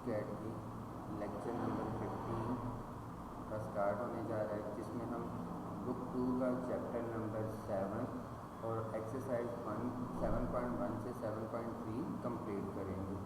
Cat की lecture number 15 का start होने जा रहा है, जिसमें हम बुक 2 का चैप्टर नंबर 7 और एक्सरसाइज 7.1 से 7.3 कंप्लीट करेंगे।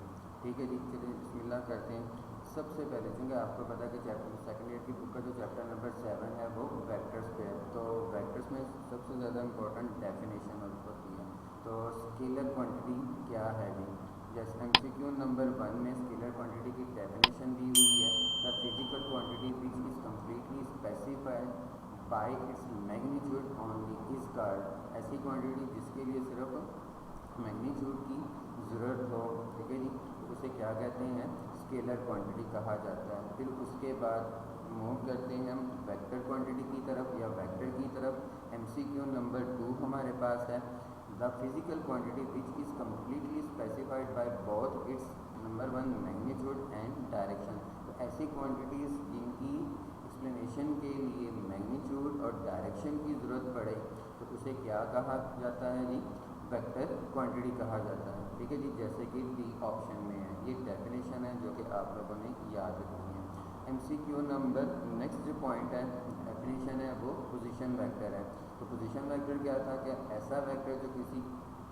ठीक है जी, चलिए बिस्मिल्लाह करते हैं। सबसे पहले चूँकि आपको पता है कि चैप्टर सेकेंड ईयर की बुक का जो चैप्टर नंबर 7 है वो वेक्टर्स पे है, तो वेक्टर्स में सबसे ज़्यादा इंपॉर्टेंट डेफिनेशन होती है। तो स्केलर क्वांटिटी क्या है जी, जैसे MCQ नंबर 1 में स्केलर क्वांटिटी की डेफिनेशन दी हुई है। The physical quantity which is completely specified by its magnitude only is called, ऐसी क्वांटिटी जिसके लिए सिर्फ मैग्नीट्यूड की ज़रूरत हो, ठीक है जी, तो उसे क्या कहते हैं, स्केलर क्वांटिटी कहा जाता है। फिर उसके बाद मूव करते हैं हम वेक्टर क्वांटिटी की तरफ या वेक्टर की तरफ। MCQ नंबर 2 हमारे पास है, the physical quantity which is completely specified by both it's number 1 magnitude and direction. तो ऐसी क्वांटिटीज़ जिनकी एक्सप्लेनेशन के लिए मैग्नीट्यूड और डायरेक्शन की ज़रूरत पड़े तो उसे क्या कहा जाता है जी, वेक्टर क्वांटिटी कहा जाता है। ठीक है जी, जैसे कि डी ऑप्शन में है, ये डेफिनेशन है जो कि आप लोगों ने याद रखनी है। MCQ नंबर नेक्स्ट जो पॉइंट है, डेफिनेशन है, वो पोजीशन वेक्टर है। तो पोजीशन वेक्टर क्या था, कि ऐसा वेक्टर जो किसी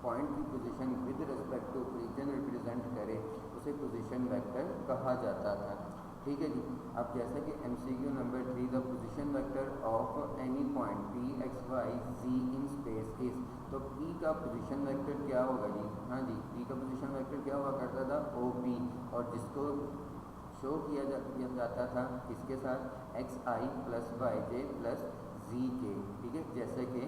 पॉइंट की position with respect to region represent करे उसे पोजीशन वेक्टर कहा जाता था। ठीक है जी, अब जैसा कि MCQ number 3, the position vector of any point P X Y Z in space is, तो P का पोजीशन वेक्टर क्या होगा जी, हाँ जी, P का पोजीशन वेक्टर क्या हुआ करता था, OP, और जिसको शो किया जाता था किसके साथ, XI plus YJ plus ZK। ठीक है, जैसे कि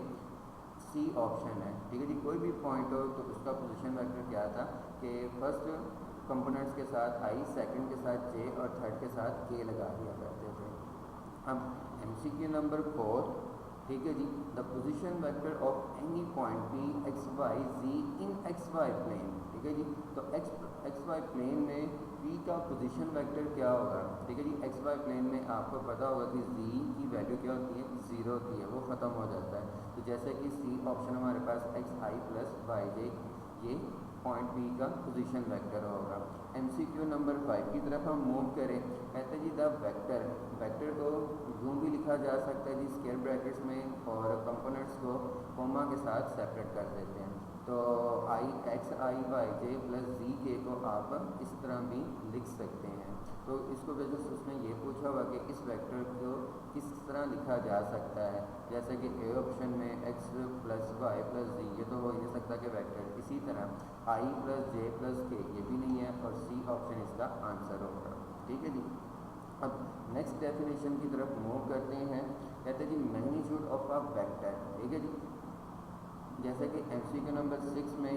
C ऑप्शन है। ठीक है जी, कोई भी पॉइंट हो तो उसका पोजीशन वेक्टर क्या था कि फर्स्ट कंपोनेंट्स के साथ I, सेकंड के साथ J और थर्ड के साथ K लगा दिया करते थे। अब MCQ नंबर 4, ठीक है जी, the position vector of any point P X Y Z in XY plane. ठीक है जी, तो XY प्लेन में P का पोजीशन वेक्टर क्या होगा। ठीक है जी, XY प्लेन में आपको पता होगा कि Z की वैल्यू क्या होती है, 0 होती है, वो ख़त्म हो जाता है। तो जैसे कि C ऑप्शन हमारे पास XI प्लस YJ ये पॉइंट P का पोजीशन वेक्टर होगा। MCQ नंबर 5 की तरफ हम मूव करें, कहते हैं जी द वेक्टर, वेक्टर को यूँ भी लिखा जा सकता है जी स्क्वायर ब्रैकेट्स में, और कंपोनेंट्स को कोमा के साथ सेपरेट कर देते हैं। तो XI YJ प्लस ZK को आप इस तरह भी लिख सकते हैं। तो इसको वजह से उसने ये पूछा हुआ कि इस वेक्टर को किस तरह लिखा जा सकता है, जैसे कि A ऑप्शन में X plus Y plus Z, ये तो हो ही नहीं सकता कि वेक्टर। इसी तरह I plus J plus K ये भी नहीं है, और C ऑप्शन इसका आंसर होगा। ठीक है जी, अब नेक्स्ट डेफिनेशन की तरफ मूव करते हैं। कहते हैं जी मैग्नीट्यूड ऑफ अ वेक्टर। ठीक है जी, जैसे कि MCQ नंबर 6 में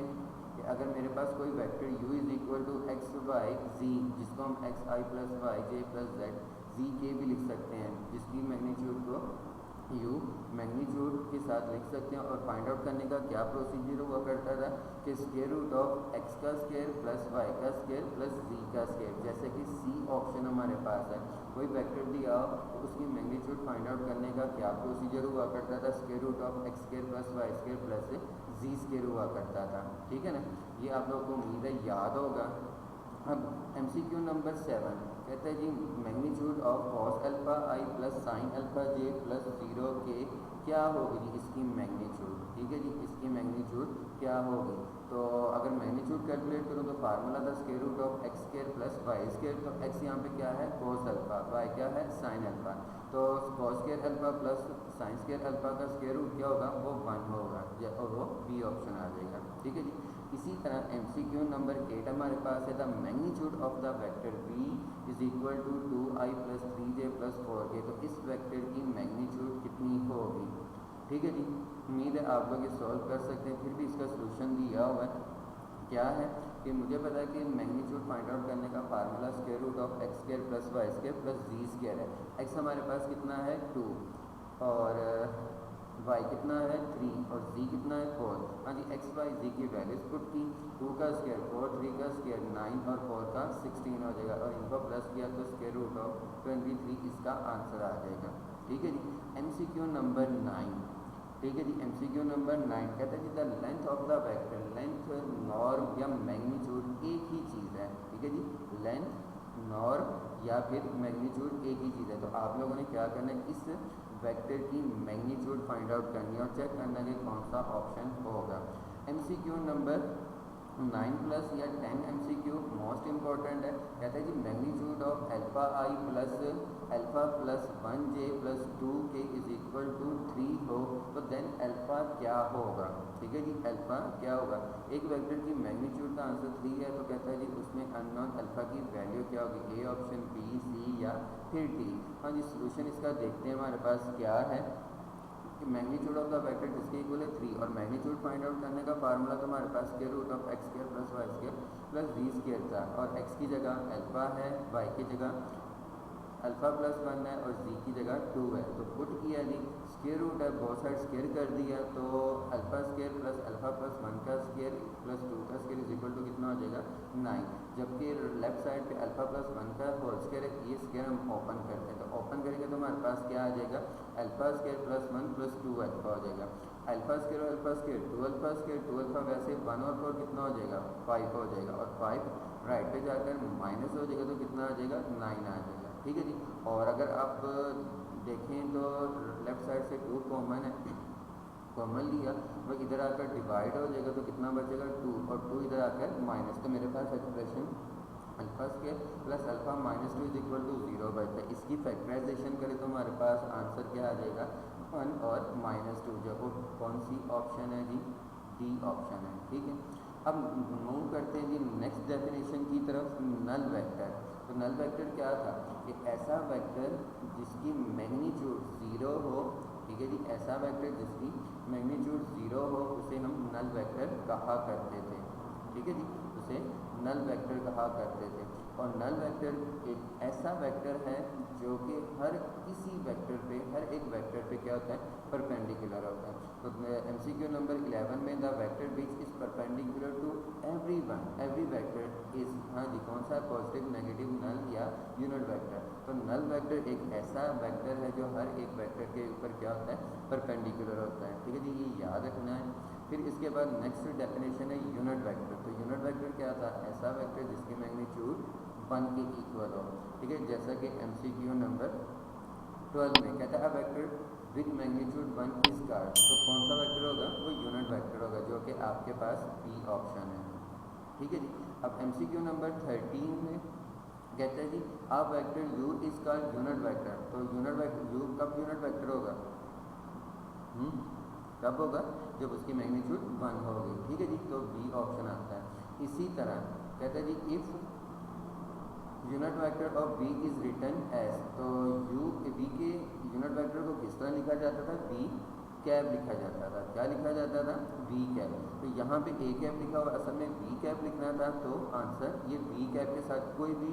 कि अगर मेरे पास कोई vector U is equal to XY Z, जिसको हम XI plus YJ plus ZK भी लिख सकते हैं, जिसकी मैग्नीट्यूड को U मैग्नीट्यूड के साथ लिख सकते हैं, और फाइंड आउट करने का क्या प्रोसीजर हुआ करता था कि स्क्वायर रूट ऑफ X का स्क्वायर प्लस Y का स्क्वायर प्लस Z का स्क्वायर। जैसे कि C ऑप्शन हमारे पास है, कोई वेक्टर दिया हो तो उसकी मैग्नीट्यूड फाइंड आउट करने का क्या प्रोसीजर हुआ करता था, square root of X square plus Y square plus Z square हुआ करता था। ठीक है ना, ये आप लोगों को उम्मीद है याद होगा। अब MCQ नंबर 7 कहते हैं जी magnitude of cos alpha I plus sine alpha J plus 0K क्या होगी जी, इसकी मैग्नीट्यूड। ठीक है जी, इसकी मैग्नीट्यूड क्या होगी। तो अगर मैग्नीट्यूड कैलकुलेट करूँ तो फार्मूला था square root of X square plus Y square. तो X यहाँ पे क्या है, कॉस अल्फा, Y क्या है, साइन अल्फा। तो cos square alpha plus sine square alpha का स्क्वायर रूट क्या होगा, वो 1 होगा, और वो B ऑप्शन आ जाएगा। ठीक है जी, इसी तरह MCQ नंबर 8 हमारे पास है, the magnitude of the vector V is equal to 2I plus 3J plus 4K। तो इस वेक्टर की मैग्नीट्यूड कितनी होगी। ठीक है जी, उम्मीद है आप लोग ये सॉल्व कर सकते हैं। फिर भी इसका सोल्यूशन दिया हुआ है, क्या है कि मुझे पता है कि मैग्नीट्यूड फाइंड आउट करने का formula square root of X square plus Y square plus Z square है। X हमारे पास कितना है 2, और Y कितना है 3, और Z कितना है 4। हाँ जी, X Y Z की वैल्यूज पुट की, 2 का स्क्वायर 4, 3 का स्क्वायर 9 और 4 का 16 हो जाएगा, और इनको प्लस किया तो स्क्वायर रूट ऑफ 23 इसका आंसर आ जाएगा। ठीक है जी, MCQ नंबर 9। ठीक है जी, MCQ नंबर 9 कहता है जी the length of the vector, length norm या मैग्नीट्यूड एक ही चीज़ है। ठीक है जी, लेंथ नॉर्म या फिर मैग्नीट्यूड एक ही चीज़ है। तो आप लोगों ने क्या करना है, इस वेक्टर की मैग्नीट्यूड फाइंड आउट करनी है और चेक करना है कि कौन सा ऑप्शन होगा। MCQ नंबर 9 प्लस या 10 MCQ मोस्ट इंपॉर्टेंट है। कहता है कि magnitude of alpha i plus alpha plus 1j plus 2k is equal to 3 हो तो देन अल्फा क्या होगा। ठीक है जी, अल्फा क्या होगा। एक वेक्टर की मैग्नीट्यूड का आंसर 3 है तो कहता है जी उसमें अननोन अल्फा की वैल्यू क्या होगी, ए ऑप्शन, बी, सी या फिर डी। हाँ जी, सोल्यूशन इसका देखते हैं हमारे पास क्या है कि मैग्नीट्यूड ऑफ द वेक्टर जिसके इक्वल है 3 और मैग्नीट्यूड फाइंड आउट करने का फार्मूला तो हमारे पास square root of x square plus y square plus v square था और x की जगह अल्फा है, y की जगह अल्फा प्लस 1 है और z की जगह 2 है। तो पुट किया जी, स्क्वायर रूट है, बहुत साइड स्क्वायर कर दिया तो alpha square plus alpha plus 1 का स्क्वायर प्लस 2 का स्क्वायर इज इक्वल टू कितना हो जाएगा 9। जबकि लेफ्ट साइड पे अल्फा प्लस 1 का होल स्क्वायर है, ये स्क्वायर हम ओपन करते हैं तो ओपन करेंगे तो हमारे पास क्या आ जाएगा, alpha square plus 1 plus 2 alpha हो जाएगा। अल्फा स्क्वायर और alpha square 2 alpha square 2 alpha वैसे 1 और 4 कितना हो जाएगा 5 हो जाएगा और 5 राइट पे जाकर माइनस हो जाएगा तो कितना आ जाएगा 9 आ जाएगा। ठीक है जी, और अगर आप देखें तो लेफ्ट साइड से 2 कॉमन है, कॉमन लिया वो इधर आकर डिवाइड हो जाएगा तो कितना बचेगा 2 और 2 इधर आकर माइनस। तो मेरे पास expression alpha square plus alpha minus 2 is equal to 0 बचता है। इसकी फैक्टराइजेशन करें तो हमारे पास आंसर क्या आ जाएगा 1 और माइनस 2, जो कौन सी ऑप्शन है जी, डी ऑप्शन है। ठीक है, अब मूव करते हैं जी नेक्स्ट डेफिनेशन की तरफ, नल वेक्टर। तो नल वेक्टर क्या था कि ऐसा वेक्टर जिसकी मैग्नीट्यूड 0 हो। ठीक है जी, ऐसा वेक्टर जिसकी मैग्नीट्यूड 0 हो उसे हम नल वेक्टर कहा करते थे। ठीक है जी, उसे नल वेक्टर कहा करते थे। और नल वेक्टर एक ऐसा वेक्टर है जो कि हर किसी वेक्टर पे, हर एक वेक्टर पे क्या होता है, परपेंडिकुलर होता है। तो MCQ नंबर 11 में the vector which is perpendicular to everyone, every vector is, हाँ जी, कौन सा, पॉजिटिव, नेगेटिव, नल या यूनिट वेक्टर। तो नल वेक्टर एक ऐसा वेक्टर है जो हर एक वेक्टर के ऊपर क्या होता है, परपेंडिकुलर होता है। ठीक है जी, ये याद रखना है। फिर इसके बाद नेक्स्ट डेफिनेशन है यूनिट वेक्टर। तो यूनिट वेक्टर क्या था, ऐसा वेक्टर जिसकी मैग्नीट्यूड 1 के इक्वल हो। ठीक है, जैसा कि MCQ नंबर 12 में कहता है vector with magnitude 1 is called. तो कौन सा वेक्टर होगा, वो यूनिट वेक्टर होगा जो कि आपके पास बी ऑप्शन है। ठीक है जी, अब MCQ नंबर 13 में कहते हैं जी अब vector u is called unit vector. तो यूनिट वेक्टर u कब यूनिट वेक्टर होगा, कब होगा, जब उसकी मैग्नीट्यूड 1 होगी। ठीक है जी, तो बी ऑप्शन आता है। इसी तरह कहते हैं जी if unit vector of v is written as, तो v के यूनिट वेक्टर को किस तरह लिखा जाता था, v कैप लिखा जाता था। क्या लिखा जाता था, v कैप। तो यहाँ पे a कैप लिखा हुआ, असल में v कैप लिखना था। तो आंसर ये v कैप के साथ कोई भी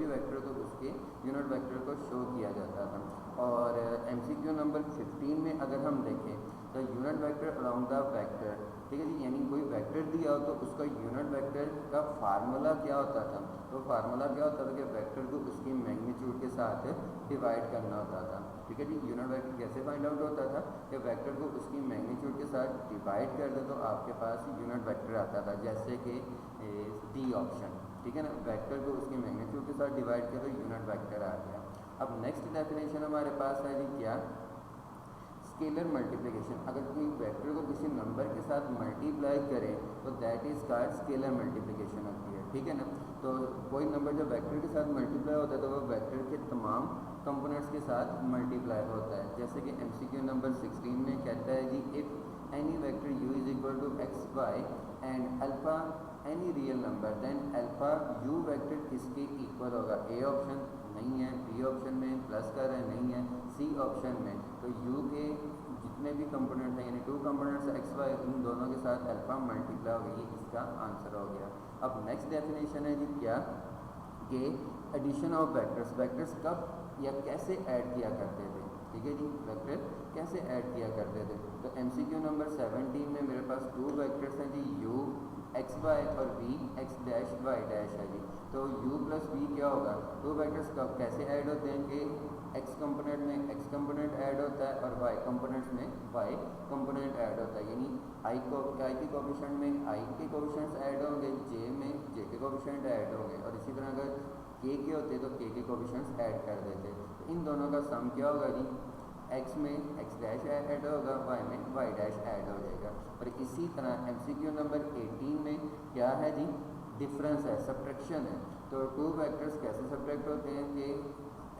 वेक्टर को उसके यूनिट वेक्टर को शो किया जाता था। और MCQ नंबर 15 में अगर हम देखें तो unit vector around the vector. ठीक है जी, यानी कोई वेक्टर दिया हो तो उसका यूनिट वेक्टर का फार्मूला क्या होता था, तो फार्मूला क्या होता था कि वेक्टर को उसकी मैग्नीट्यूड के साथ डिवाइड करना होता था। ठीक है जी, यूनिट वेक्टर कैसे फाइंड आउट होता था कि वेक्टर को उसकी मैग्नीट्यूड के साथ डिवाइड कर दे तो आपके पास यूनिट वेक्टर आता था, जैसे कि डी ऑप्शन। ठीक है ना, वेक्टर को उसकी मैग्नीट्यूड के साथ डिवाइड किया तो यूनिट वेक्टर आ गया। अब नेक्स्ट डेफिनेशन हमारे पास है जी क्या, स्केलर मल्टीप्लिकेशन। अगर कोई वेक्टर को किसी नंबर के साथ मल्टीप्लाई करे तो that is called scalar multiplication होती है। ठीक है ना, तो कोई नंबर जब वेक्टर के साथ मल्टीप्लाई होता है तो वो वेक्टर के तमाम कंपोनेंट्स के साथ मल्टीप्लाई होता है। जैसे कि MCQ नंबर 16 में कहता है जी if any vector u is equal to x y and alpha any real number then alpha u vector किसके इक्वल होगा। ए ऑप्शन नहीं है, बी ऑप्शन में प्लस कर रहे नहीं है, सी ऑप्शन में। तो u के जितने भी कंपोनेंट हैं यानी 2 कंपोनेंट्स एक्स वाई, उन दोनों के साथ अल्फा मल्टीप्लाई होगी, ये इसका आंसर हो गया। अब नेक्स्ट डेफिनेशन है जी क्या, कि एडिशन ऑफ वेक्टर्स। वेक्टर्स कब या कैसे ऐड किया करते थे। ठीक है जी, वेक्टर कैसे ऐड किया करते थे। तो MCQ नंबर 17 में मेरे पास 2 वेक्टर्स हैं जी, u एक्स वाई और v x dash y dash है जी। तो u प्लस v क्या होगा, 2 वेक्टर्स कब कैसे ऐड होते हैं कि x कंपोनेंट में x कंपोनेंट ऐड होता है और y कंपोनेंट्स में y कंपोनेंट ऐड होता है। यानी i के कोफिशिएंट में i के कोफिशिएंट्स ऐड होंगे, j में j के कोफिशिएंट ऐड होंगे। और इसी तरह अगर के होते तो के कोफिशिएंट्स ऐड कर देते। तो इन दोनों का सम क्या होगा जी, x में x डैश ऐड होगा, y में y डैश ऐड हो जाएगा। और इसी तरह MCQ नंबर 18 में क्या है जी, डिफरेंस है, सब्ट्रैक्शन है। तो टू वेक्टर्स कैसे सब्ट्रैक्ट होते हैं कि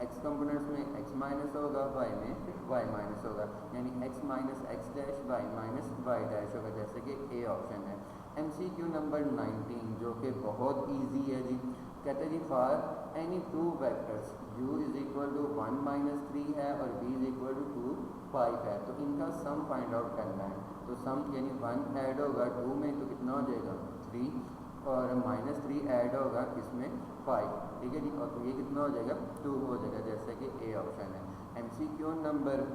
x कंपोनेंट्स में x माइनस होगा, y में y माइनस होगा, यानी x minus x dash y minus y dash होगा, जैसे कि ए ऑप्शन है। MCQ नंबर 19 जो कि बहुत इजी है जी, कहते हैं जी for any two vectors u is equal to 1 minus 3 है और v इज इक्वल टू 2 5 है, तो इनका सम फाइंड आउट करना है। तो सम यानी 1 ऐड होगा 2 में तो कितना हो जाएगा 3, और माइनस 3 ऐड होगा किसमें 5, ठीक है जी, और तो ये कितना हो जाएगा 2 हो जाएगा, जैसे कि ए ऑप्शन है। MCQ नंबर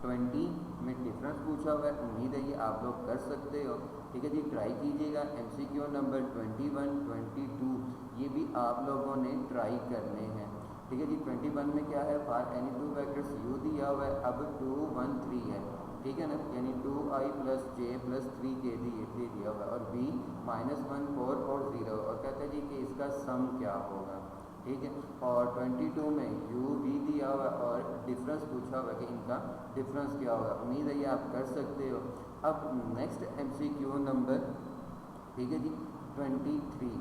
20 में डिफरेंस पूछा हुआ है, उम्मीद है ये आप लोग कर सकते हो, ठीक है जी, ट्राई कीजिएगा। MCQ नंबर 21, 22 ये भी आप लोगों ने ट्राई करने हैं, ठीक है जी। 21 में क्या है, for any two vectors u दिया हुआ है, अब 2 1 3 है, ठीक है ना, यानी 2i plus j plus 3k दिया हुआ है, और b -1 4 और 0, और कहते हैं जी कि इसका सम क्या होगा, ठीक है। और 22 में u भी दिया हुआ है और डिफरेंस पूछा हुआ है कि इनका डिफरेंस क्या होगा, उम्मीद है ये आप कर सकते हो। अब नेक्स्ट MCQ नंबर, ठीक है जी, 23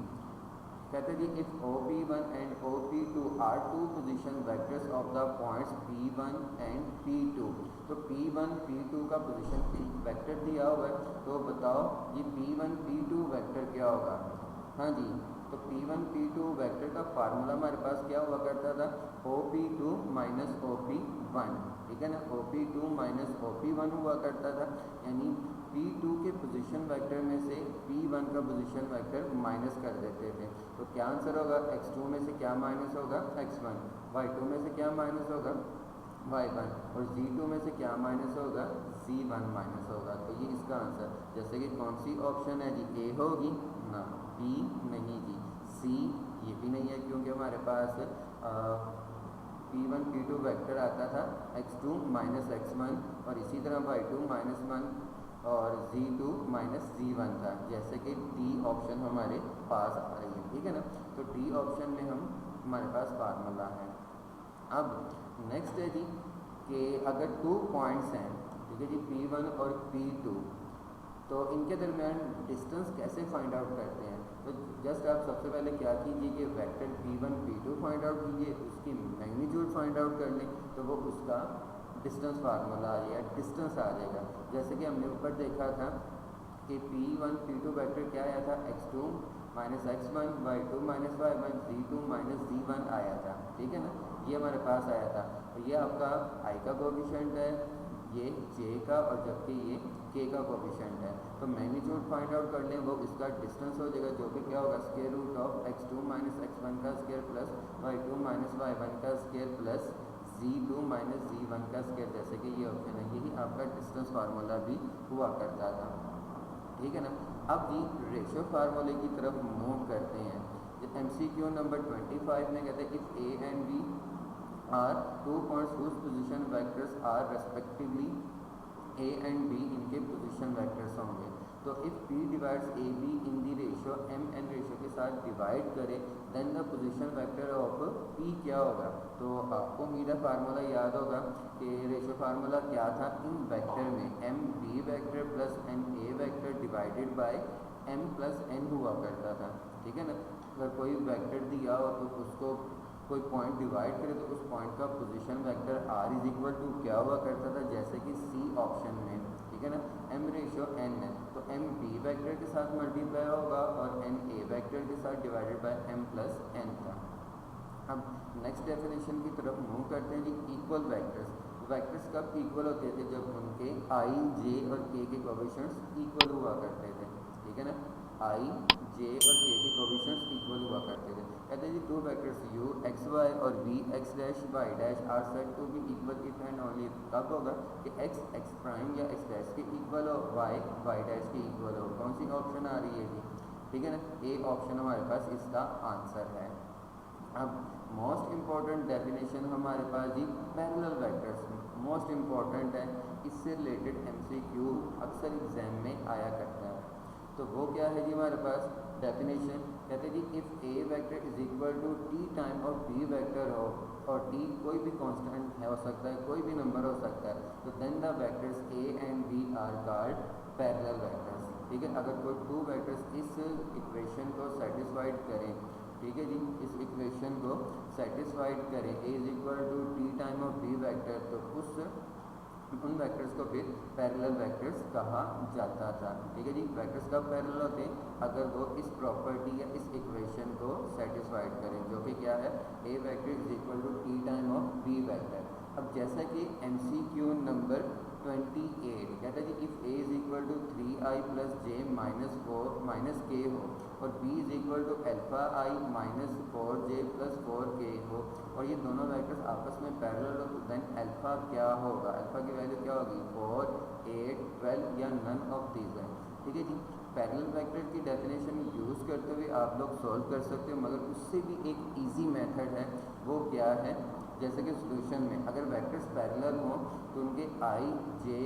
कहते हैं जी if OP1 and OP2 are two position vectors of the points P1 and P2, तो P1 P2 का पोजीशन वेक्टर दिया हुआ है, तो बताओ जी P1 P2 वेक्टर क्या होगा। हाँ जी, तो P1 P2 वेक्टर का फार्मूला हमारे पास क्या हुआ करता था, OP2 माइनस OP1, ठीक है ना, OP2 माइनस OP1 हुआ करता था, यानी P2 के पोजीशन वेक्टर में से P1 का पोजीशन वेक्टर माइनस कर देते थे। तो क्या आंसर होगा, x2 में से क्या माइनस होगा x1, y2 में से क्या माइनस होगा y1, और z2 में से क्या माइनस होगा z1 माइनस होगा। तो ये इसका आंसर, जैसे कि कौन सी ऑप्शन है जी, ए होगी ना, बी नहीं जी, सी ये भी नहीं है, क्योंकि हमारे पास P1 P2 वेक्टर आता था x2 माइनस x1, और इसी तरह y2 माइनस 1 और z2 माइनस z1 था, जैसे कि डी ऑप्शन हमारे पास आ रही है, ठीक है ना। तो डी ऑप्शन में हमारे पास फार्मूला है। अब नेक्स्ट है जी कि अगर 2 पॉइंट्स हैं, ठीक है जी, P1 और P2, तो इनके दरमियान डिस्टेंस कैसे फाइंड आउट करते हैं। तो जस्ट आप सबसे पहले क्या कीजिए कि vector P1 P2 find out कीजिए, उसकी मैग्नीट्यूड फाइंड आउट कर लें, तो वो उसका डिस्टेंस फार्मूला आ जाएगा, डिस्टेंस आ जाएगा। जैसे कि हमने ऊपर देखा था कि P1 P2 वेक्टर क्या आया था, x2 minus x1, y2 minus y1, z2 minus z1 आया था, ठीक है ना, ये हमारे पास आया था। तो ये आपका i का कोफिशिएंट है, ये j का, और जबकि ये k का कोफिशिएंट है। तो मैग्नीट्यूड फाइंड आउट कर लें, वो इसका डिस्टेंस हो जाएगा, जो कि क्या होगा, square root of x2 minus x1 का square plus y2 minus y1 का square plus z2 minus z1 का स्क्वायर, जैसे कि ये ऑप्शन है, यही आपका डिस्टेंस फार्मूला भी हुआ करता था, ठीक है ना। अब जी रेशियो फार्मूले की तरफ मूव करते हैं। MCQ नंबर 25 में कहते हैं if A and B are 2 points whose position vectors are respectively A and B, इनके पोजीशन वेक्टर्स होंगे। तो if P divides AB in the ratio MN ratio के साथ डिवाइड करे, then the position vector of P क्या होगा। तो आपको उम्मीद है फार्मूला याद होगा कि रेशियो फार्मूला क्या था, इन वेक्टर में MB vector plus NA vector divided by M plus N हुआ करता था, ठीक है ना। अगर कोई वेक्टर दिया हो तो उसको कोई पॉइंट डिवाइड करे, तो उस पॉइंट का position vector R is equal to क्या हुआ करता था, जैसे कि सी ऑप्शन में, ठीक है ना। M रेशियो N है, तो M B वेक्टर के साथ मल्टीप्लाई होगा और N A वेक्टर के साथ divided by M plus N था। अब नेक्स्ट डेफिनेशन की तरफ मूव करते हैं जी, इक्वल वेक्टर्स। वेक्टर्स कब इक्वल होते थे, जब उनके I, J और K के कोफिशिएंट्स इक्वल हुआ करते थे, ठीक है ना, I, J और K के कोफिशिएंट्स इक्वल हुआ करते थे। कहते हैं जी two vectors u x y और v x dash y dash are said to be equal if and only कब होगा कि x x प्राइम या x डैश के इक्वल हो, y y डैश के इक्वल हो। कौन सी ऑप्शन आ रही है जी, ठीक है ना, ए ऑप्शन हमारे पास इसका आंसर है। अब मोस्ट इम्पॉर्टेंट डेफिनेशन हमारे पास जी पैरेलल वेक्टर्स, मोस्ट इम्पॉर्टेंट है, इससे रिलेटेड MCQ अक्सर एग्जाम में आया करता है। तो वो क्या है जी हमारे पास डेफिनेशन कहते हैं जी if a vector is equal to t time और बी वेक्टर हो और टी कोई भी कांस्टेंट हो सकता है, कोई भी नंबर हो सकता है, तो then the vectors a and b are called parallel vectors. ठीक है, अगर कोई टू वेक्टर्स इस इक्वेशन को सेटिस्फाइड करें, ठीक है जी, इस इक्वेशन को सेटिस्फाइड करें a is equal to t time of b vector, तो उन वेक्टर्स को फिर पैरेलल वेक्टर्स कहा जाता था। ठीक है जी, वेक्टर्स कब पैरेलल होते हैं? अगर वो इस प्रॉपर्टी या इस इक्वेशन को सेटिस्फाइड करें, जो कि क्या है, a vector is equal to t time of b vector. अब जैसा कि MCQ नंबर 28 कहता है जी if a is equal to 3i plus j minus 4 minus k हो और b is equal to alpha i minus 4j plus 4k हो और ये दोनों वेक्टर्स आपस में पैरेलल हो, तो देन अल्फा क्या होगा? अल्फा की वैल्यू क्या होगी? 4, 8, 12 या नन ऑफ दीज है। ठीक है जी, पैरेलल वेक्टर की डेफिनेशन यूज़ करते हुए आप लोग सॉल्व कर सकते हो, मगर उससे भी एक ईजी मेथड है। वो क्या है? जैसे कि सॉल्यूशन में अगर वेक्टर्स पैरेलल हों तो उनके आई, जे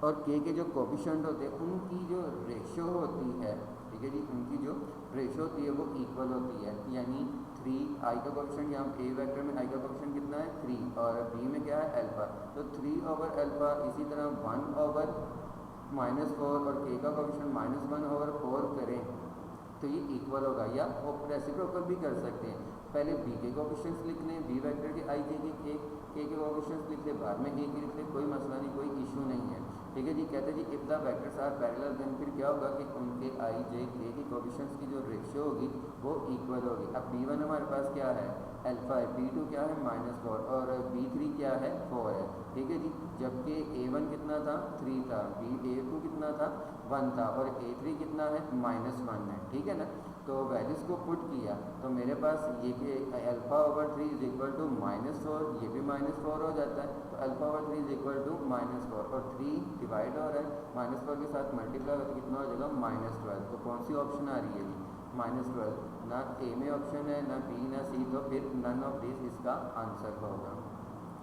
और के जो कोफिशिएंट होते हैं उनकी जो रेशो होती है, ठीक है जी, उनकी जो रेशो होती है वो इक्वल होती है। यानी 3 आई का कोफिशिएंट, यहाँ ए वेक्टर में आई का कोफिशिएंट कितना है? 3 और बी में क्या है? अल्फा। तो 3 ओवर अल्फा, इसी तरह 1 ओवर -4 और के का कोफिशिएंट -1 ओवर 4 करें तो ये इक्वल होगा, या वो रेसिप्रोकल भी कर सकते हैं। पहले बी के कोफिशिएंट्स लिख लें, बी वेक्टर के आई के कोफिशिएंट्स लिख लें, बाद में ए के लिख लें, कोई मसला नहीं, कोई इशू नहीं है। ठीक है जी, कहते हैं जी if the vectors are parallel then फिर क्या होगा कि उनके आई, जे, के की कोफिशिएंट्स की जो रेशियो होगी वो इक्वल होगी। अब B1 हमारे पास क्या है? अल्फा है, B2 क्या है? -4 और B3 क्या है? 4 है। ठीक है जी, जबकि A1 कितना था? 3 था, A2 कितना था? 1 था और A3 कितना है? -1 है। ठीक है ना, तो वैल्यूज़ को पुट किया तो मेरे पास ये कि alpha over 3 is equal to -4, ये भी -4 हो जाता है, तो alpha over 3 is equal to -4 और 3 डिवाइड हो रहा है, -4 के साथ मल्टीप्लाई होता है, कितना हो जाएगा? -12। तो कौन सी ऑप्शन आ रही है जी? -12। ना ए में ऑप्शन है, ना बी, ना सी, तो फिर नन ऑफ दिस इसका आंसर होगा।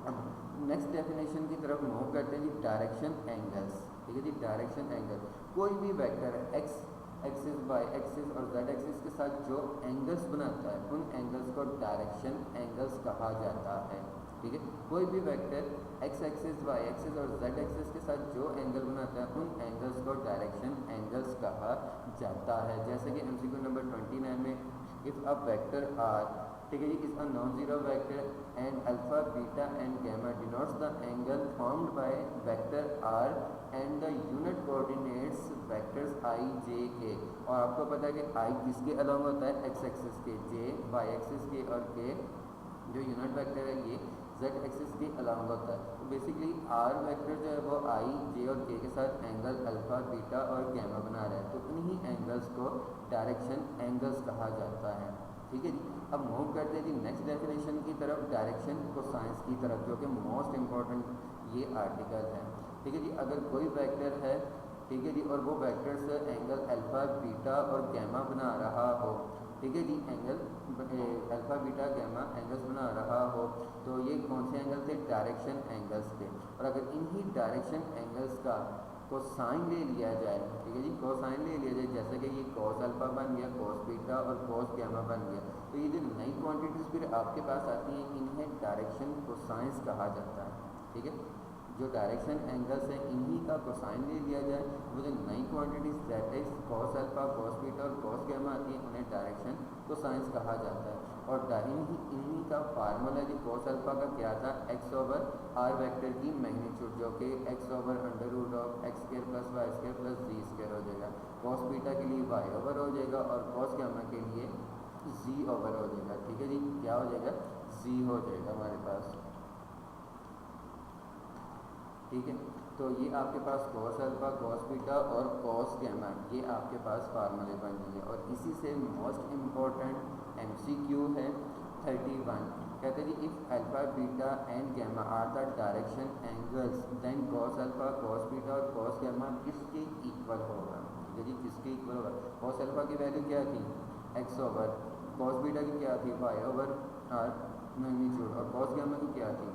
अब नेक्स्ट डेफिनेशन की तरफ मूव करते हैं जी, डायरेक्शन एंगल्स। ठीक है जी, डायरेक्शन एंगल कोई भी vector x axis, y axis और जेड एक्सिस के साथ जो एंगल्स बनाता है उन एंगल्स को डायरेक्शन एंगल्स कहा जाता है। ठीक है, कोई भी vector x axis, y axis और जेड एक्सिस के साथ जो एंगल बनाता है उन एंगल्स को डायरेक्शन एंगल्स कहा जाता है। जैसे कि MCQ नंबर 29 में इफ़ अ वेक्टर आर, ठीक है जी, is a non zero vector and alpha, beta and gamma denotes the angle formed by vector r and the unit coordinates vectors i, j, k. और आपको पता है कि आई किसके अलॉन्ग होता है? एक्स एक्सिस के, जे वाई एक्सिस के और के जो यूनिट वेक्टर है ये जेड एक्सिस के अलॉन्ग होता है। तो बेसिकली आर वेक्टर जो है वो आई, जे और के साथ एंगल अल्फा, बीटा और गैमा बना रहा है, तो इन्हीं एंगल्स को डायरेक्शन एंगल्स कहा जाता है। ठीक है जी, अब मूव करते हैं जी नेक्स्ट डेफिनेशन की तरफ, डायरेक्शन कोसाइंस की तरफ, जो कि मोस्ट इम्पॉर्टेंट ये आर्टिकल है। ठीक है जी, अगर कोई वेक्टर है, ठीक है जी, और वो वेक्टर से एंगल अल्फा, बीटा और गैमा बना रहा हो, ठीक है जी, angle alpha, beta, gamma angles बना रहा हो, तो ये कौन से एंगल थे? डायरेक्शन एंगल्स थे। और अगर इन्हीं डायरेक्शन एंगल्स का कोसाइन ले लिया जाए, ठीक है जी, कोसाइन ले लिया जाए, जैसे कि ये कॉस अल्फा बन गया, कॉस बीटा और कॉस गैमा बन गया, तो ये जो नई क्वांटिटीज़ फिर आपके पास आती हैं इन्हें डायरेक्शन कोसाइंस कहा जाता है। ठीक है, जो डायरेक्शन एंगल्स हैं इन्हीं का कोसाइन ले लिया जाए, वो जो नई quantities that is cos alpha, cos beta और कॉस गैमा आती हैं उन्हें डायरेक्शन कोसाइंस कहा जाता है। और इन्हीं का फार्मूला जी कॉस अल्फा का क्या था? एक्स ओवर आर वेक्टर की मैग्नीट्यूड, जो कि x over under root of x square plus y square plus z square हो जाएगा। कॉस बीटा के लिए वाई ओवर हो जाएगा और कॉस गैमा के लिए जी ओवर हो जाएगा। ठीक है जी, क्या हो जाएगा? जी हो जाएगा हमारे पास। ठीक है, तो ये आपके पास कॉस अल्फा, कॉस बीटा और कॉस गैमा, ये आपके पास फार्मूले बन गए। और इसी से मोस्ट इम्पॉर्टेंट MCQ है 31, कहते हैं जी if alpha, beta and gamma are the direction angles then cos alpha, cos beta और कॉस गैमा किसके इक्वल होगा? ठीक है जी, किसके इक्वल होगा? कॉस अल्फा की वैल्यू क्या थी? एक्स ओवर, कॉस बीटा की क्या थी? वाई ओवर आर मैग्नीट्यूड, और कॉस गैमा की क्या थी?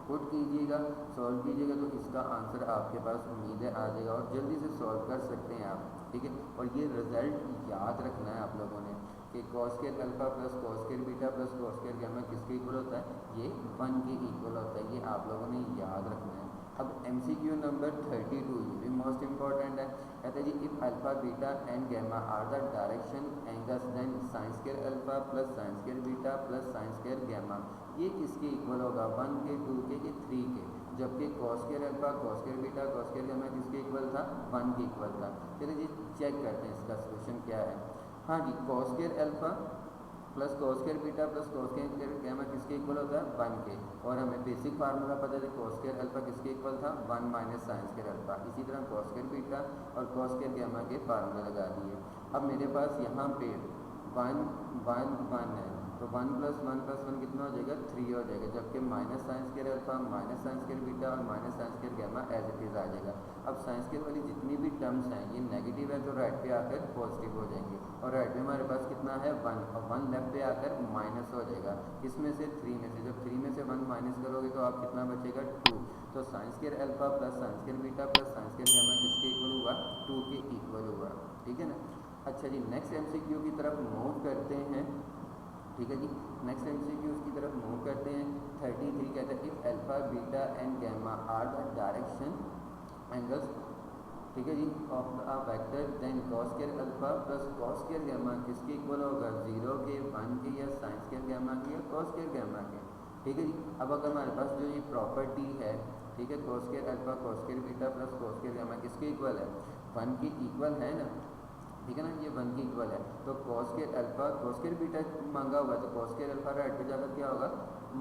पुट कीजिएगा, सॉल्व कीजिएगा, तो इसका आंसर आपके पास उम्मीद है आ जाएगा और जल्दी से सॉल्व कर सकते हैं आप। ठीक है, और ये रिज़ल्ट याद रखना है आप लोगों ने कि cos square alpha plus cos square beta plus cos square gamma किसके इक्वल होता है, ये 1 के इक्वल होता है। ये आप लोगों ने याद रखना है। अब MCQ नंबर 32 ये भी मोस्ट इंपॉर्टेंट है। कहते हैं जी if alpha beta and gamma are the direction angles then sine square alpha plus sine square beta plus sine square gamma ये किसके इक्वल होगा, 1 के, 2 के, 3 के। जबकि cos square alpha cos square beta cos square gamma किसके equal था, 1 के इक्वल था। चलिए जी चेक करते हैं इसका सोल्यूशन क्या है। हाँ जी, cos square alpha plus cos square beta plus cos square gamma किसके इक्वल होता है, 1 के। और हमें बेसिक फार्मूला पता है कॉस स्क्वायर अल्फा किसके इक्वल था, 1 माइनस साइन स्क्वायर अल्फा। इसी तरह कॉस स्क्वायर बीटा और कॉस स्क्वायर गामा के फार्मूला लगा दिए। अब मेरे पास यहाँ पे 1 1 1 है, तो 1 + 1 + 1 कितना हो जाएगा, 3 हो जाएगा। जबकि minus sine square alpha minus sine square beta और minus sine square gamma as it is आ जाएगा। अब साइन स्क्वायर वाली जितनी भी टर्म्स हैं ये नेगेटिव है तो राइट पे आकर पॉजिटिव हो जाएंगे। और राइट में हमारे पास कितना है, 1, और 1 लेफ्ट पे आकर माइनस हो जाएगा। किसमें से, 3 में से। जब 3 में से 1 माइनस करोगे तो आप कितना बचेगा, 2। तो sign square alpha plus sine square beta plus sine square gamma किसके इक्वल हुआ, 2 के इक्वल हुआ। ठीक है ना। अच्छा जी नेक्स्ट MCQ की तरफ मूव करते हैं। ठीक है जी, नेक्स्ट MCQ की तरफ मूव करते हैं। 33 कहता है if alpha beta and gamma are the direction angles, ठीक है जी, of a vector then cos square alpha plus cos square gamma किसके इक्वल होगा, 0 के, 1 के, या साइन स्क्वायर गामा के, या कॉस स्क्वायर गामा के। ठीक है जी। अब अगर हमारे पास जो ये प्रॉपर्टी है, ठीक है, cos square alpha cos square beta plus cos square gamma किसके इक्वल है, 1 के इक्वल है ना। ठीक है ना, ये 1 के इक्वल है। तो cos square alpha cos square beta मांगा हुआ है, तो कॉस स्क्वायर अल्फा राइट पे जाकर क्या होगा,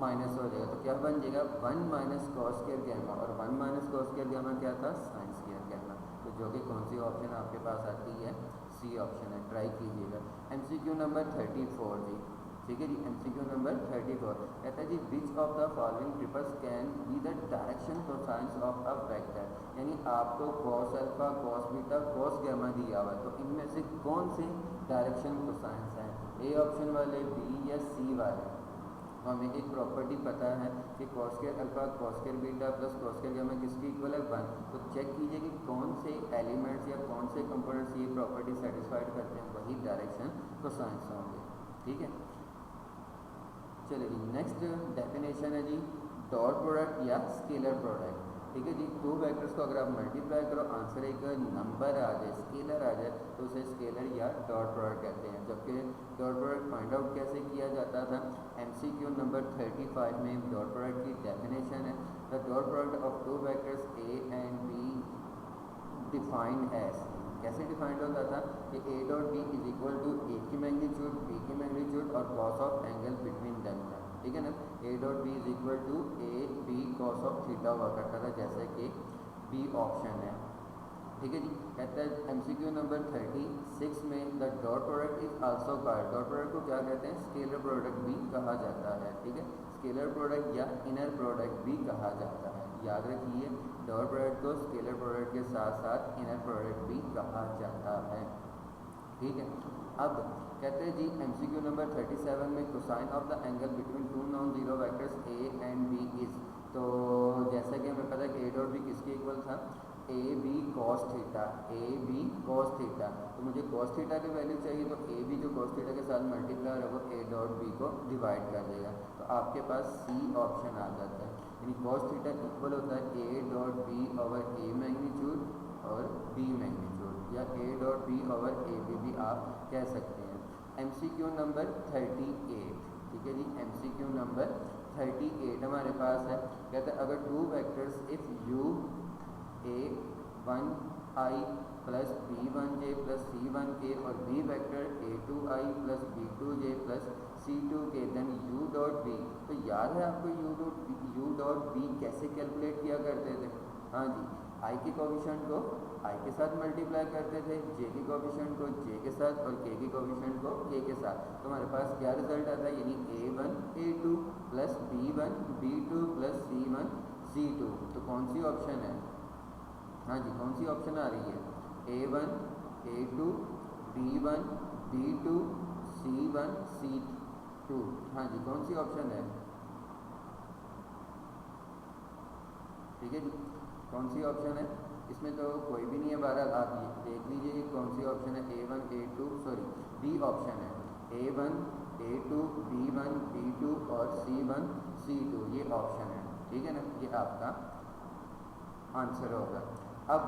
माइनस हो जाएगा। तो क्या बन जाएगा, 1 माइनस कॉस स्क्वायर गामा, और 1 माइनस कॉस स्क्वायर गामा क्या था, साइन स्क्वायर गामा। तो जो कि कौन सी ऑप्शन आपके पास आती है, सी ऑप्शन है। ट्राई कीजिएगा। MCQ नंबर 34 जी। ठीक है जी, MCQ नंबर 34 कहता है जी which of the following triples can be the direction cosines of a vector. यानी आपको cos alpha cos beta cos gamma दिया हुआ है, तो इनमें से कौन से डायरेक्शन कोसाइंस हैं, ए ऑप्शन वाले, बी या सी वाले। हमें एक प्रॉपर्टी पता है कि cos square alpha cos square beta plus cos square gamma किसके इक्वल है, 1। तो चेक कीजिए कि कौन से एलिमेंट्स या कौन से कंपोनेंट्स ये प्रॉपर्टी सेटिस्फाइड करते हैं, वही डायरेक्शन कोसाइंस होंगे। ठीक है, चलिए जी नेक्स्ट डेफिनेशन है जी डॉट प्रोडक्ट या स्केलर प्रोडक्ट। ठीक है जी, दो वेक्टर्स को अगर आप मल्टीप्लाई करो आंसर एक नंबर आ जाए, स्केलर आ जाए, तो उसे स्केलर या डॉट प्रोडक्ट कहते हैं। जबकि डॉट प्रोडक्ट फाइंड आउट कैसे किया जाता था, MCQ नंबर 35 में डॉट प्रोडक्ट की डेफिनेशन है, the dot product of two vectors A and B defined as. कैसे डिफाइंड होता था कि A dot B is equal to A की मैग्नीट्यूड B की मैग्नीट्यूड और cos of angle between them था। ठीक है ना, A dot B is equal to A B cos of theta हुआ करता था, जैसे कि B ऑप्शन है। ठीक है जी, कहता है MCQ नंबर 36 में the dot product is also called, dot product को क्या कहते हैं, स्केलर प्रोडक्ट भी कहा जाता है। ठीक है, स्केलर प्रोडक्ट या इनर प्रोडक्ट भी कहा जाता है। याद रखिए, डॉट प्रोडक्ट को स्केलर प्रोडक्ट के साथ साथ इनर प्रोडक्ट भी कहा जाता है। ठीक है, अब कहते हैं जी MCQ नंबर 37 में cosine of the angle between two non zero vectors A and B is. तो जैसा कि हमें पता है कि A डॉट B किसके इक्वल था, a b cos theta, a b cos theta. तो मुझे कॉस थीटा की वैल्यू चाहिए, तो ए बी जो कॉस थीटा के साथ मल्टीप्लाई होगा A डॉट B को डिवाइड कर देगा, तो आपके पास सी ऑप्शन आ जाता है। यानी कॉस थीटा इक्वल होता है A dot B over A magnitude और B मैग्नीट्यूड, या A dot B over A B भी आप कह सकते हैं। MCQ number 38। ठीक है जी, MCQ नंबर 38 हमारे पास है। कहता है अगर two vectors if u A1i plus B1j plus C1k और B vector A2i plus B2j plus C2k then U dot B। तो याद है आपको U डॉट B कैसे कैलकुलेट किया करते थे? हाँ जी, i के कोफिशिएंट को i के साथ मल्टीप्लाई करते थे, j के कोफिशिएंट को j के साथ और k के कोफिशिएंट को k के साथ। तो हमारे पास क्या रिजल्ट आता है, यानी A1 A2 plus B1 B2 plus C1 C2। तो कौन सी ऑप्शन है? हाँ जी, कौन सी ऑप्शन आ रही है, A1 A2 B1 B2 C1 C2। हाँ जी, कौन सी ऑप्शन है? ठीक है जी, कौन सी ऑप्शन है? इसमें तो कोई भी नहीं है, बहरहाल आप देख लीजिए कि कौन सी ऑप्शन है। A1 A2 sorry B option है। A1, A2, B1, B2 और C1, C2 ये ऑप्शन है, ठीक है ना, ये आपका आंसर होगा। अब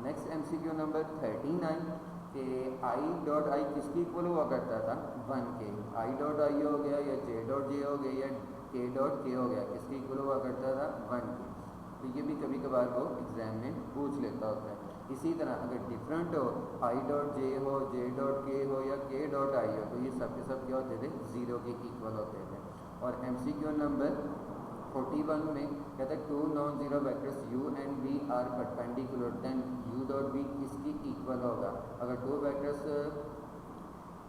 नेक्स्ट MCQ नंबर 39 के आई डॉट आई किसकी इक्वल हुआ करता था, 1 के। आई डॉट आई हो गया या जे डॉट जे हो गया या के डॉट के हो गया, किसकी इक्वल हुआ करता था, 1 के। तो ये भी कभी कभार वो एग्जाम में पूछ लेता होता है। इसी तरह अगर डिफरेंट हो, आई डॉट जे हो, जे डॉट के हो या के डॉट आई हो, तो ये सब के सब क्या होते थे, 0 के इक्वल होते थे। और MCQ नंबर 41 में कहता है two non zero vectors u and v are perpendicular then u dot v किसकी इक्वल होगा। अगर दो वेक्टर्स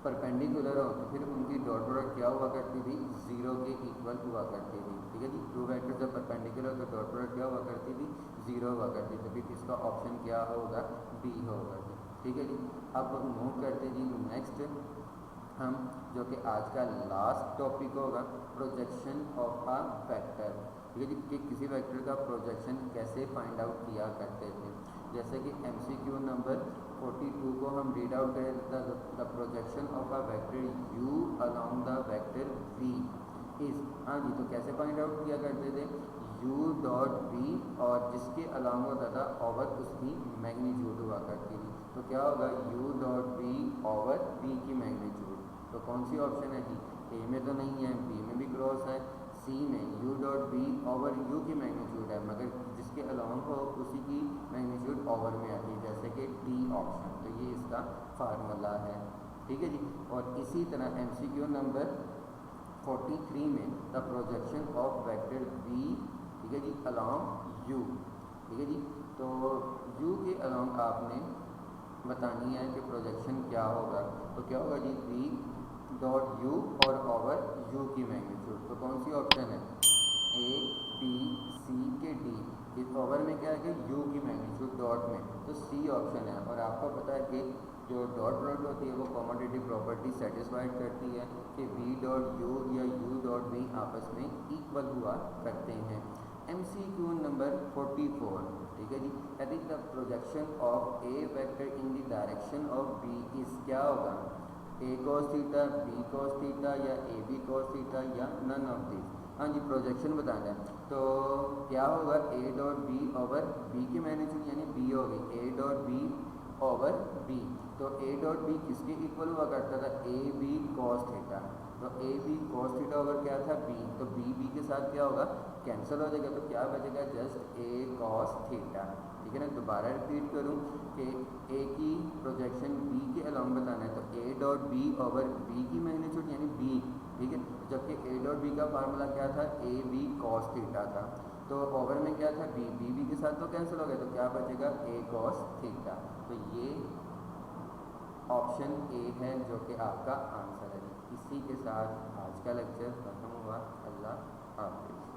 परपेंडिकुलर हो तो फिर उनकी डॉट प्रोडक्ट क्या हुआ करती थी, 0 के इक्वल हुआ करती थी, ठीक है जी। दो वेक्टर्स जब परपेंडिकुलर तो डॉट प्रोडक्ट क्या हुआ करती थी, 0 हुआ करती थी। तो फिर इसका ऑप्शन क्या होगा, बी होगा जी, ठीक है जी। अब मूव करते जी नेक्स्ट हम, जो कि आज का लास्ट टॉपिक होगा, प्रोजेक्शन ऑफ अ वेक्टर, ठीक है जी, कि किसी वेक्टर का प्रोजेक्शन कैसे फाइंड आउट किया करते थे। जैसे कि MCQ नंबर 42 को हम रीड आउट करें, the projection of a vector u along the vector v is, हाँ जी, तो कैसे फाइंड आउट किया करते थे, u डॉट v और जिसके अलोंग होता था ओवर उसकी मैग्नीट्यूड हुआ करती थी। तो क्या होगा, u dot v over v की मैग्नीट्यूड। तो कौन सी ऑप्शन है जी, ए में तो नहीं है, बी में भी क्रॉस है, सी में u dot v over u की मैग्नीट्यूड है, मगर जिसके अलोंग हो उसी की मैग्नीट्यूड ओवर में आती है, जैसे कि डी ऑप्शन। तो ये इसका फार्मूला है, ठीक है जी। और इसी तरह MCQ नंबर 43 में the projection of vector v, ठीक है जी, अलोंग u, ठीक है जी। तो u के अलोंग आपने बतानी है कि प्रोजेक्शन क्या होगा। तो क्या होगा जी, v डॉट u और ओवर u की मैग्नीट्यूड। तो कौन सी ऑप्शन है, A, B, C के D। इस ओवर में क्या है कि u की मैग्नीट्यूड डॉट में, तो C ऑप्शन है। और आपको पता है कि जो डॉट प्रोडक्ट होती है वो कॉमोडेटिव प्रॉपर्टी सेटिस्फाइड करती है कि v डॉट u या u डॉट v आपस में इक्वल हुआ करते हैं। MCQ नंबर 44, ठीक है जी, कहते हैं the projection of A vector in the direction of b is, क्या होगा, a cos theta, b cos theta या a b cos थीटा या नन ऑफ दिस। हाँ जी, प्रोजेक्शन बताना है तो क्या होगा, a dot b over b की मैग्नीट्यूड यानी b होगी a dot b over b। तो a डॉट b किसके इक्वल हुआ करता था, a b cos थीटा। तो a b cos theta over क्या था, b। तो b के साथ क्या होगा, कैंसिल हो जाएगा, तो क्या बचेगा, जस्ट a cos थीटा, ठीक है ना। दोबारा रिपीट करूँ कि a की प्रोजेक्शन b के अलोंग बताना है, तो a dot b over b की मैग्नीट्यूड यानी b, ठीक है। जबकि a डॉट b का फार्मूला क्या था, a b cos थीटा था। तो ओवर में क्या था, b के साथ तो कैंसिल हो गया, तो क्या बचेगा, a cos थीटा। तो ये ऑप्शन ए है जो कि आपका आंसर है। इसी के साथ आज का लेक्चर खत्म हुआ। अल्लाह हाफिज़।